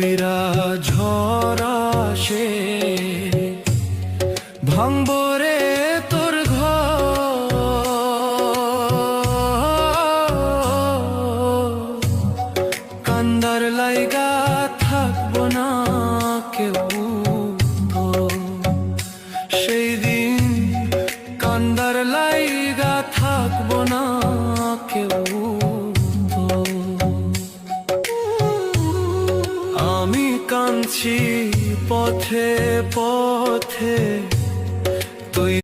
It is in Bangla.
উইরা ঝরা সে ভাঙবরে তোর ঘর, কান্দার লাইগা থাকবো না কেউ তো, সেই দিন কান্দার লাইগা থাকবো না কেউ তো। আমি কাঁদছি পথে পথে